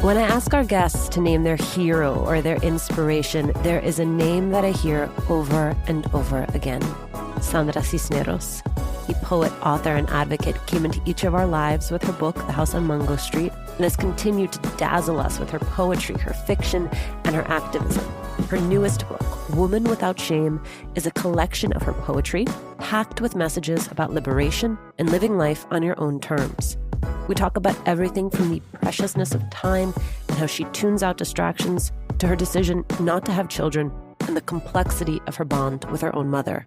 When I ask our guests to name their hero or their inspiration, there is a name that I hear over and over again. Sandra Cisneros. The poet, author, and advocate came into each of our lives with her book, The House on Mango Street, and has continued to dazzle us with her poetry, her fiction, and her activism. Her newest book, Woman Without Shame, is a collection of her poetry, packed with messages about liberation and living life on your own terms. We talk about everything from the preciousness of time and how she tunes out distractions to her decision not to have children and the complexity of her bond with her own mother.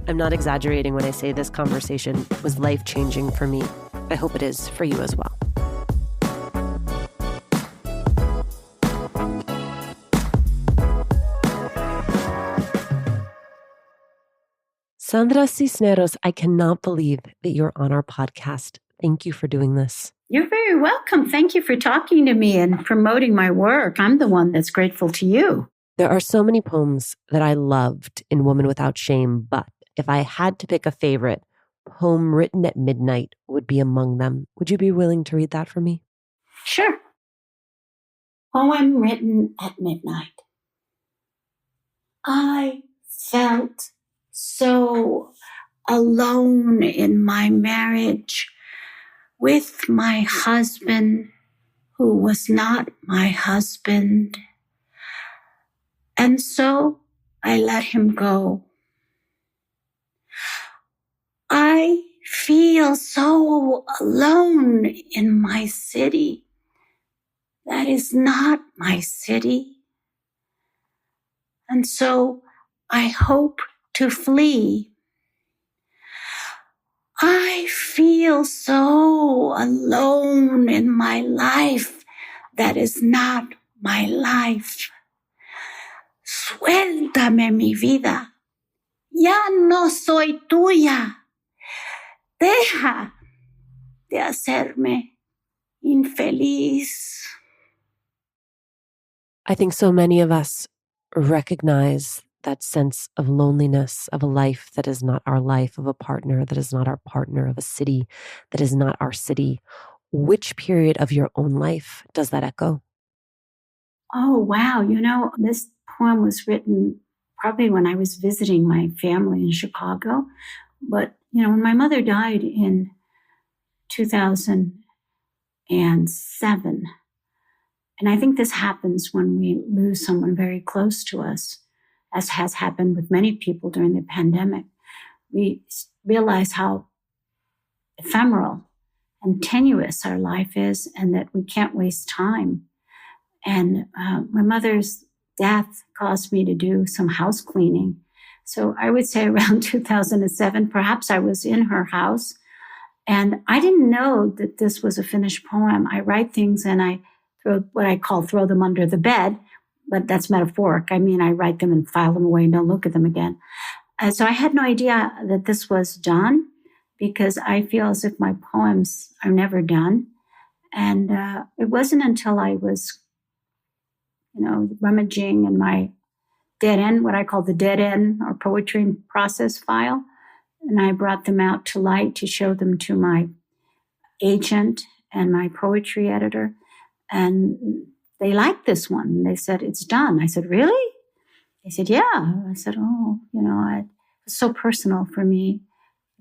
I'm not exaggerating when I say this conversation was life-changing for me. I hope it is for you as well. Sandra Cisneros, I cannot believe that you're on our podcast. Thank you for doing this. You're very welcome. Thank you for talking to me and promoting my work. I'm the one that's grateful to you. There are so many poems that I loved in Woman Without Shame, but if I had to pick a favorite, Poem Written at Midnight would be among them. Would you be willing to read that for me? Sure. Poem Written at Midnight. I felt so alone in my marriage with my husband, who was not my husband. And so I let him go. I feel so alone in my city. That is not my city. And so I hope to flee. I feel so alone in my life that is not my life. Suéltame mi vida. Ya no soy tuya. Deja de hacerme infeliz. I think so many of us recognize that sense of loneliness, of a life that is not our life, of a partner that is not our partner, of a city that is not our city. Which period of your own life does that echo? Oh, wow. This poem was written probably when I was visiting my family in Chicago. But, when my mother died in 2007, and I think this happens when we lose someone very close to us, as has happened with many people during the pandemic, we realize how ephemeral and tenuous our life is and that we can't waste time. And my mother's death caused me to do some house cleaning. So I would say around 2007, perhaps I was in her house, and I didn't know that this was a finished poem. I write things and I throw them under the bed, but that's metaphoric. I mean, I write them and file them away and don't look at them again. So I had no idea that this was done, because I feel as if my poems are never done. And it wasn't until I was, rummaging in my dead end, what I call the dead end or poetry process file, and I brought them out to light to show them to my agent and my poetry editor. And they liked this one. They said, it's done. I said, really? They said, yeah. I said, oh, it was so personal for me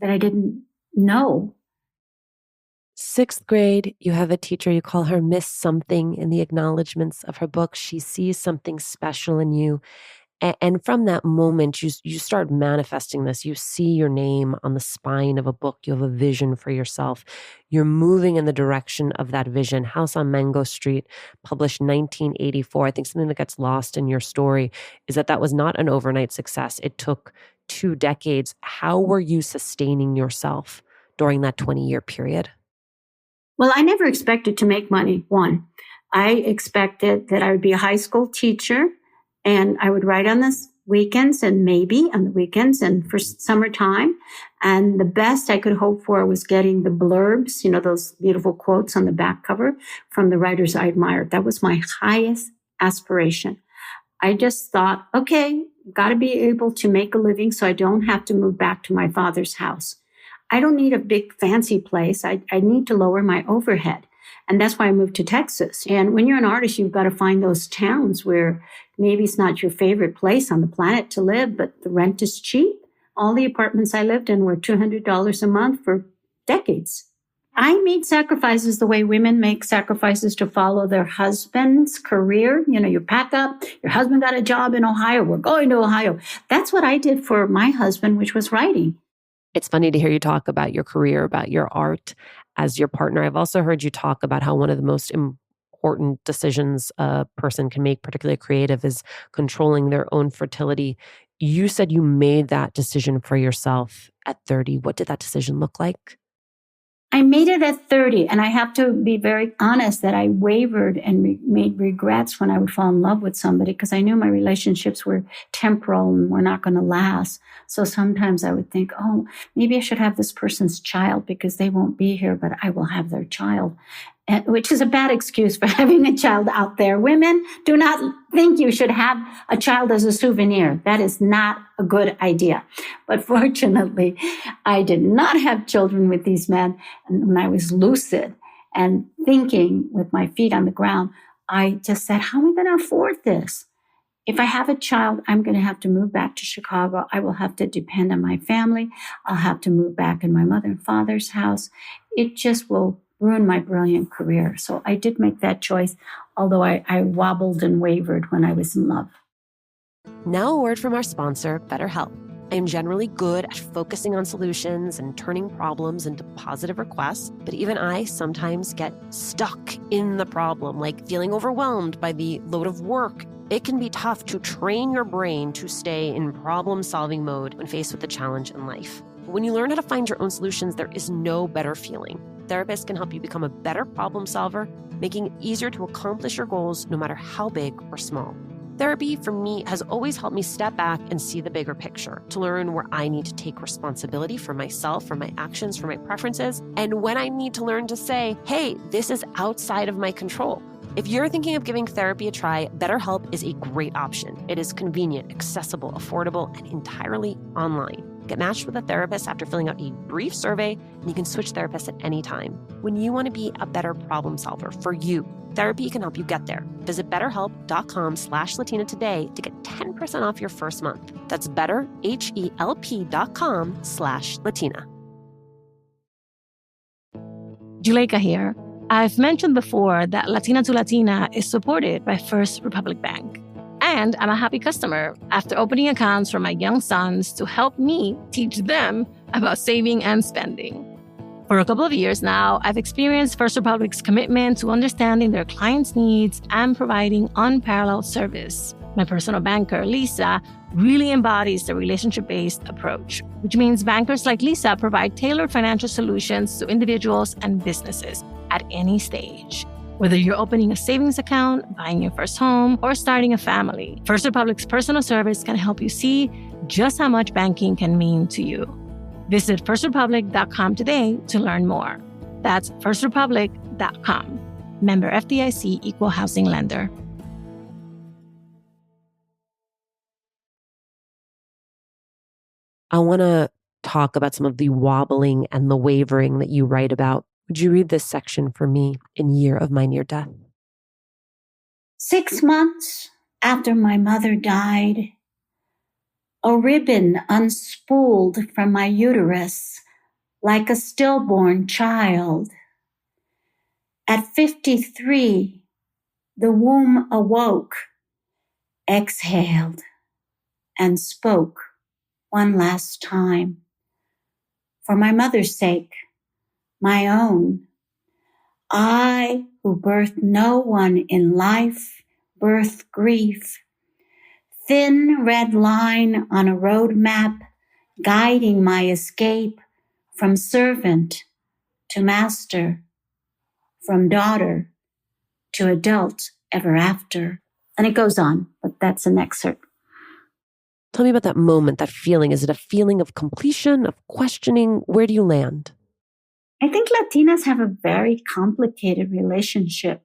that I didn't know. 6th grade, you have a teacher, you call her Miss Something in the acknowledgments of her book. She sees something special in you. And from that moment, you start manifesting this. You see your name on the spine of a book. You have a vision for yourself. You're moving in the direction of that vision. House on Mango Street, published 1984. I think something that gets lost in your story is that was not an overnight success. It took 2 decades. How were you sustaining yourself during that 20-year period? Well, I never expected to make money. One, I expected that I would be a high school teacher, and I would write on the weekends and maybe on the weekends and for summertime. And the best I could hope for was getting the blurbs, those beautiful quotes on the back cover from the writers I admired. That was my highest aspiration. I just thought, okay, got to be able to make a living so I don't have to move back to my father's house. I don't need a big fancy place. I need to lower my overhead. And that's why I moved to Texas. And when you're an artist, you've got to find those towns where maybe it's not your favorite place on the planet to live, but the rent is cheap. All the apartments I lived in were $200 a month for decades. I made sacrifices the way women make sacrifices to follow their husband's career. You pack up, your husband got a job in Ohio, we're going to Ohio. That's what I did for my husband, which was writing. It's funny to hear you talk about your career, about your art as your partner. I've also heard you talk about how one of the most important decisions a person can make, particularly creative, is controlling their own fertility. You said you made that decision for yourself at 30. What did that decision look like? I made it at 30, and I have to be very honest that I wavered and made regrets when I would fall in love with somebody because I knew my relationships were temporal and were not going to last. So sometimes I would think, oh, maybe I should have this person's child because they won't be here, but I will have their child. Which is a bad excuse for having a child out there. Women, do not think you should have a child as a souvenir. That is not a good idea. But fortunately, I did not have children with these men. And when I was lucid and thinking with my feet on the ground, I just said, how am I going to afford this? If I have a child, I'm going to have to move back to Chicago. I will have to depend on my family. I'll have to move back in my mother and father's house. It just will ruin my brilliant career. So I did make that choice, although I wobbled and wavered when I was in love. Now a word from our sponsor, BetterHelp. I am generally good at focusing on solutions and turning problems into positive requests, but even I sometimes get stuck in the problem, like feeling overwhelmed by the load of work. It can be tough to train your brain to stay in problem-solving mode when faced with a challenge in life. When you learn how to find your own solutions, there is no better feeling. Therapists can help you become a better problem solver, making it easier to accomplish your goals no matter how big or small. Therapy, for me, has always helped me step back and see the bigger picture, to learn where I need to take responsibility for myself, for my actions, for my preferences, and when I need to learn to say, hey, this is outside of my control. If you're thinking of giving therapy a try, BetterHelp is a great option. It is convenient, accessible, affordable, and entirely online. Get matched with a therapist after filling out a brief survey, and you can switch therapists at any time. When you want to be a better problem solver for you, therapy can help you get there. Visit betterhelp.com/Latina today to get 10% off your first month. That's betterhelp.com/Latina. Juleka here. I've mentioned before that Latina to Latina is supported by First Republic Bank. And I'm a happy customer after opening accounts for my young sons to help me teach them about saving and spending. For a couple of years now, I've experienced First Republic's commitment to understanding their clients' needs and providing unparalleled service. My personal banker, Lisa, really embodies the relationship-based approach, which means bankers like Lisa provide tailored financial solutions to individuals and businesses at any stage. Whether you're opening a savings account, buying your first home, or starting a family, First Republic's personal service can help you see just how much banking can mean to you. Visit firstrepublic.com today to learn more. That's firstrepublic.com. Member FDIC, Equal Housing Lender. I want to talk about some of the wobbling and the wavering that you write about. Would you read this section for me in Year of My Near Death? 6 months after my mother died, a ribbon unspooled from my uterus like a stillborn child. At 53, the womb awoke, exhaled, and spoke one last time. For my mother's sake, my own, I, who birthed no one in life, birth grief. Thin red line on a road map, guiding my escape from servant to master, from daughter to adult ever after. And it goes on, but that's an excerpt. Tell me about that moment, that feeling. Is it a feeling of completion, of questioning? Where do you land? I think Latinas have a very complicated relationship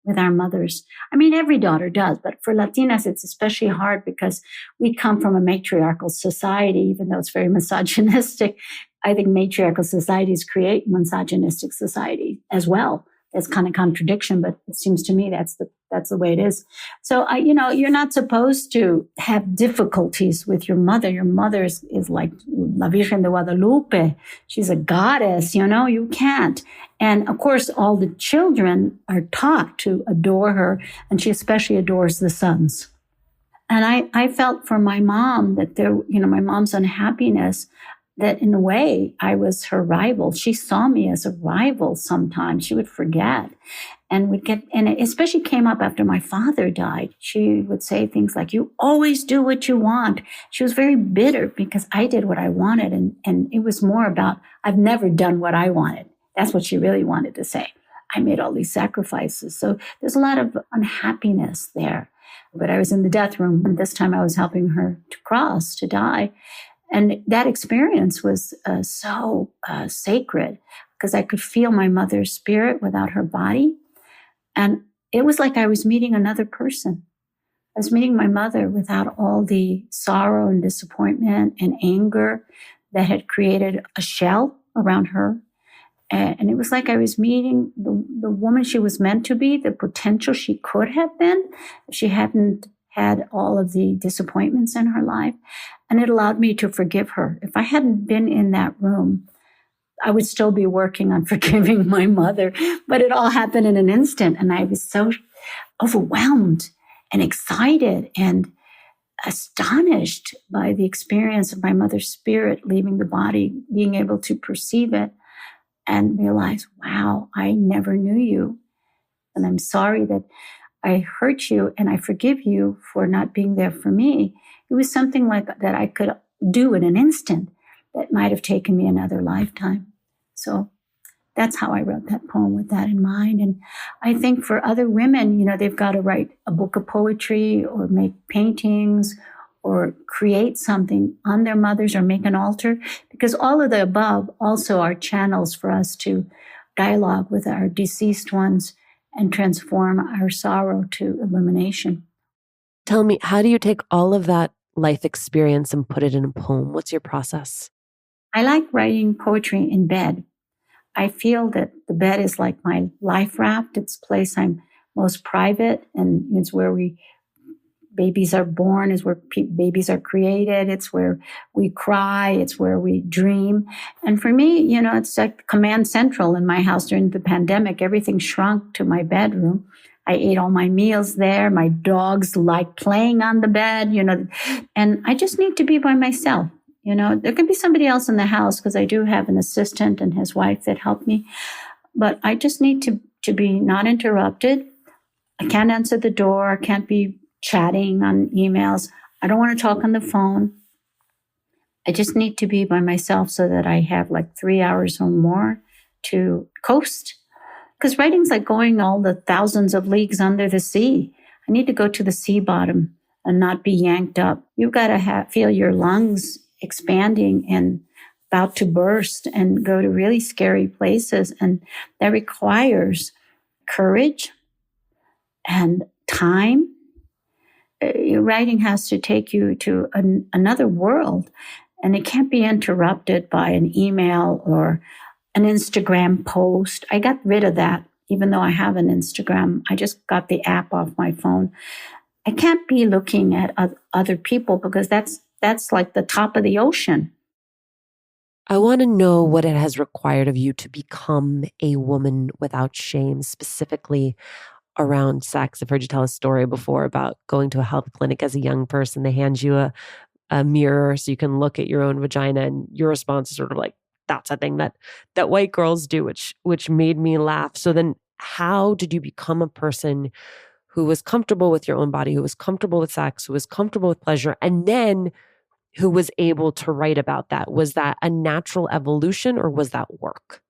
with our mothers. I mean, every daughter does, but for Latinas, it's especially hard because we come from a matriarchal society, even though it's very misogynistic. I think matriarchal societies create misogynistic society as well. That's kind of contradiction, but it seems to me that's the way it is. So, you're not supposed to have difficulties with your mother. Your mother is like La Virgen de Guadalupe. She's a goddess, you can't. And of course, all the children are taught to adore her, and she especially adores the sons. And I felt for my mom that my mom's unhappiness, that in a way I was her rival. She saw me as a rival sometimes. She would forget and it especially came up after my father died. She would say things like, "You always do what you want." She was very bitter because I did what I wanted. And it was more about, I've never done what I wanted. That's what she really wanted to say. I made all these sacrifices. So there's a lot of unhappiness there. But I was in the death room, and this time I was helping her to die. And that experience was so sacred because I could feel my mother's spirit without her body. And it was like I was meeting another person. I was meeting my mother without all the sorrow and disappointment and anger that had created a shell around her. And it was like I was meeting the woman she was meant to be, the potential she could have been if she hadn't had all of the disappointments in her life. And it allowed me to forgive her. If I hadn't been in that room, I would still be working on forgiving my mother. But it all happened in an instant. And I was so overwhelmed and excited and astonished by the experience of my mother's spirit leaving the body, being able to perceive it and realize, wow, I never knew you. And I'm sorry that I hurt you, and I forgive you for not being there for me. It was something like that I could do in an instant that might have taken me another lifetime. So that's how I wrote that poem, with that in mind. And I think for other women, they've got to write a book of poetry or make paintings or create something on their mothers or make an altar, because all of the above also are channels for us to dialogue with our deceased ones and transform our sorrow to illumination. Tell me, how do you take all of that life experience and put it in a poem? What's your process? I like writing poetry in bed. I feel that the bed is like my life raft. It's the place I'm most private, and it's where babies are born, is where babies are created. It's where we cry. It's where we dream. And for me, it's like command central in my house during the pandemic. Everything shrunk to my bedroom. I ate all my meals there. My dogs like playing on the bed, and I just need to be by myself. There can be somebody else in the house because I do have an assistant and his wife that help me, but I just need to be not interrupted. I can't answer the door. I can't be chatting on emails. I don't want to talk on the phone. I just need to be by myself so that I have like 3 hours or more to coast. Because writing's like going all the thousands of leagues under the sea. I need to go to the sea bottom and not be yanked up. You've got to feel your lungs expanding and about to burst and go to really scary places. And that requires courage and time. Your writing has to take you to another world, and it can't be interrupted by an email or an Instagram post. I got rid of that, even though I have an Instagram. I just got the app off my phone. I can't be looking at other people because that's like the top of the ocean. I want to know what it has required of you to become a woman without shame, specifically around sex. I've heard you tell a story before about going to a health clinic as a young person. They hand you a mirror so you can look at your own vagina, and your response is sort of like, that's a thing that white girls do, which made me laugh. So then how did you become a person who was comfortable with your own body, who was comfortable with sex, who was comfortable with pleasure, and then who was able to write about that? Was that a natural evolution or was that work?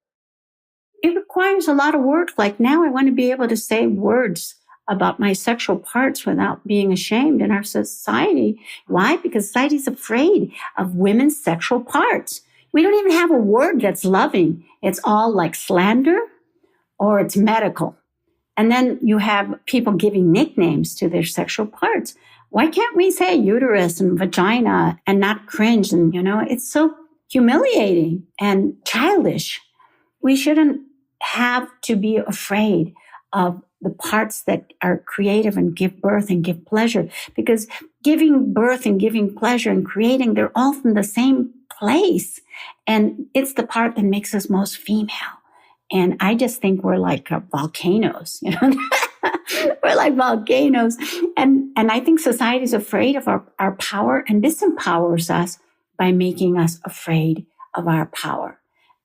It requires a lot of work. Like now I want to be able to say words about my sexual parts without being ashamed in our society. Why? Because society is afraid of women's sexual parts. We don't even have a word that's loving. It's all like slander or it's medical. And then you have people giving nicknames to their sexual parts. Why can't we say uterus and vagina and not cringe? And, it's so humiliating and childish. We shouldn't have to be afraid of the parts that are creative and give birth and give pleasure, because giving birth and giving pleasure and creating, they're all from the same place. And it's the part that makes us most female. And I just think we're like volcanoes, We're like volcanoes. And I think society is afraid of our power and disempowers us by making us afraid of our power.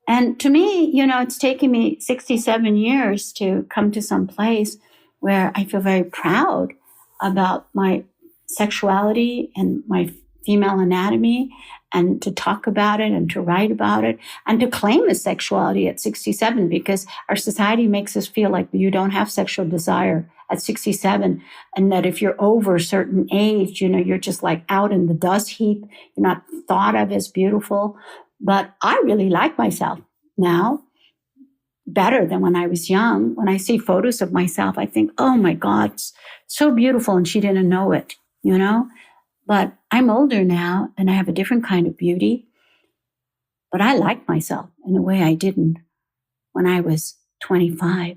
And to me, it's taken me 67 years to come to some place where I feel very proud about my sexuality and my female anatomy, and to talk about it and to write about it and to claim a sexuality at 67, because our society makes us feel like you don't have sexual desire at 67, and that if you're over a certain age, you're just like out in the dust heap. You're not thought of as beautiful. But I really like myself now better than when I was young. When I see photos of myself, I think, oh my God, it's so beautiful. And she didn't know it, But I'm older now and I have a different kind of beauty. But I like myself in a way I didn't when I was 25.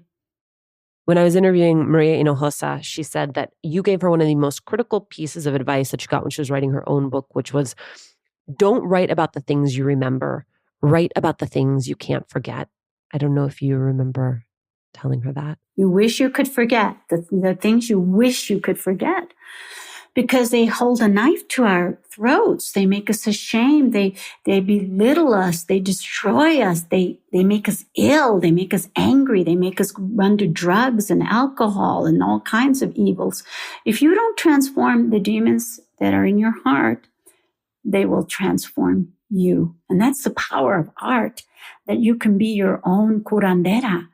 When I was interviewing Maria Hinojosa, she said that you gave her one of the most critical pieces of advice that she got when she was writing her own book, which was, don't write about the things you remember. Write about the things you can't forget. I don't know if you remember telling her that. You wish you could forget the things you wish you could forget, because they hold a knife to our throats. They make us ashamed. They belittle us. They destroy us. They make us ill. They make us angry. They make us run to drugs and alcohol and all kinds of evils. If you don't transform the demons that are in your heart, they will transform you. And that's the power of art, that you can be your own curandera.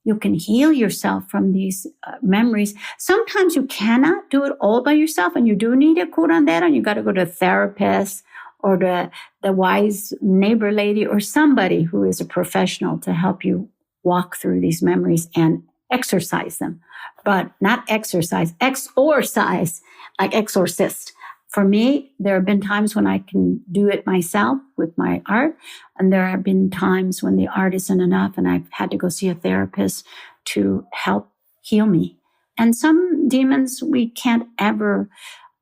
You can heal yourself from these memories. Sometimes you cannot do it all by yourself, and you do need a curandera, and you got to go to a therapist or the wise neighbor lady or somebody who is a professional to help you walk through these memories and exorcise them. But not exorcise, exorcise, like exorcist. For me, there have been times when I can do it myself with my art, and there have been times when the art isn't enough and I've had to go see a therapist to help heal me. And some demons we can't ever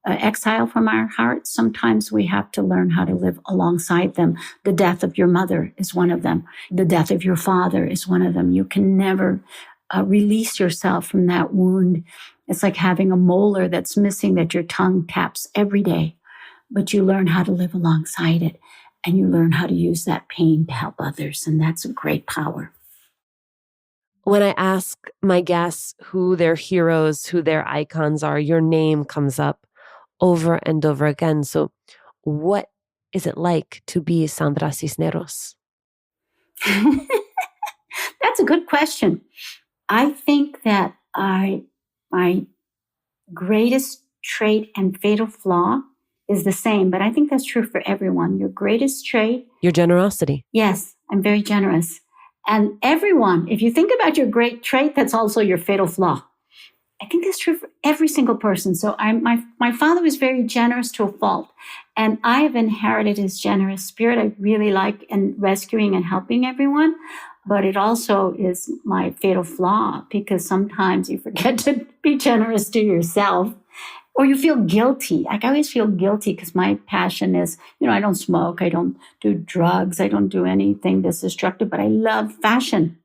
exile from our hearts. Sometimes we have to learn how to live alongside them. The death of your mother is one of them. The death of your father is one of them. You can never release yourself from that wound. It's like having a molar that's missing that your tongue taps every day, but you learn how to live alongside it, and you learn how to use that pain to help others. And that's a great power. When I ask my guests who their heroes, who their icons are, your name comes up over and over again. So what is it like to be Sandra Cisneros? That's a good question. I think that my greatest trait and fatal flaw is the same, but I think that's true for everyone. Your greatest trait? Your generosity. Yes, I'm very generous. And everyone, if you think about your great trait, that's also your fatal flaw. I think that's true for every single person. So my father was very generous to a fault, and I have inherited his generous spirit. I really like rescuing and helping everyone. But it also is my fatal flaw, because sometimes you forget to be generous to yourself, or you feel guilty. Like I always feel guilty because my passion is, I don't smoke, I don't do drugs, I don't do anything that's destructive, but I love fashion.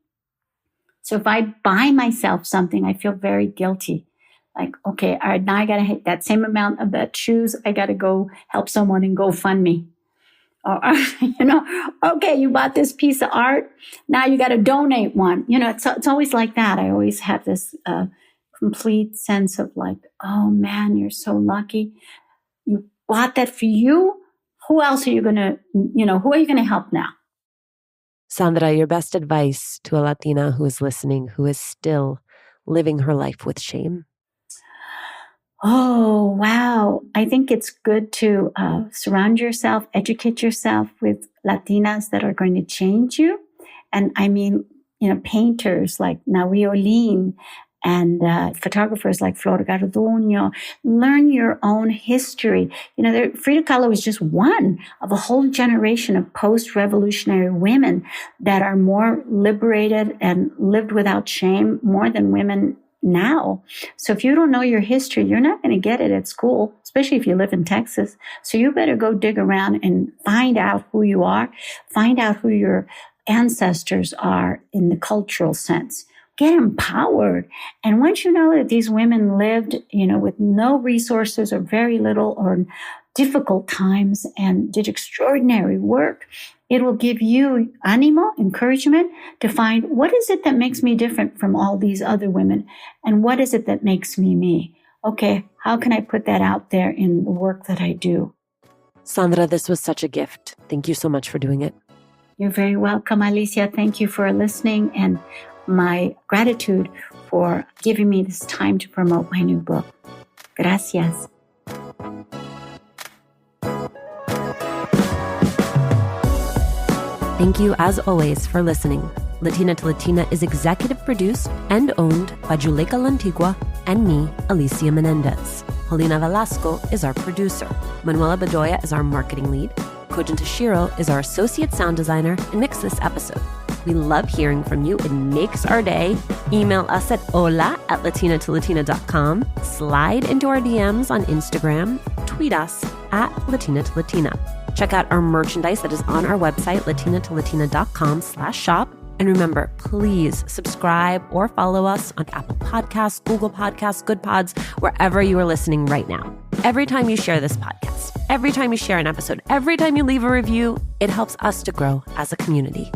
So if I buy myself something, I feel very guilty. Like, okay, all right, now I got to hit that same amount of that shoes. I got to go help someone and GoFundMe. Or, okay, you bought this piece of art. Now you got to donate one. It's always like that. I always have this complete sense of like, oh man, you're so lucky. You bought that for you. Who else are you going to, who are you going to help now? Sandra, your best advice to a Latina who is listening, who is still living her life with shame? Oh, wow. I think it's good to surround yourself, educate yourself with Latinas that are going to change you. And I mean, painters like Naui Olin and photographers like Flor Garduño. Learn your own history. Frida Kahlo is just one of a whole generation of post-revolutionary women that are more liberated and lived without shame more than women now. So if you don't know your history, you're not going to get it at school, especially if you live in Texas. So you better go dig around and find out who you are, find out who your ancestors are in the cultural sense. Get empowered. And once you know that these women lived, with no resources or very little or difficult times and did extraordinary work, it will give you animo, encouragement to find what is it that makes me different from all these other women? And what is it that makes me me? Okay, how can I put that out there in the work that I do? Sandra, this was such a gift. Thank you so much for doing it. You're very welcome, Alicia. Thank you for listening, and my gratitude for giving me this time to promote my new book. Gracias. Thank you, as always, for listening. Latina to Latina is executive produced and owned by Juleka Lantigua and me, Alicia Menendez. Helena Velasco is our producer. Manuela Bedoya is our marketing lead. Kojin Tashiro is our associate sound designer and mixed this episode. We love hearing from you. It makes our day. Email us at hola@latinatolatina.com. Slide into our DMs on Instagram. Tweet us at latinatolatina. Check out our merchandise that is on our website, latinatolatina.com/shop. And remember, please subscribe or follow us on Apple Podcasts, Google Podcasts, Good Pods, wherever you are listening right now. Every time you share this podcast, every time you share an episode, every time you leave a review, it helps us to grow as a community.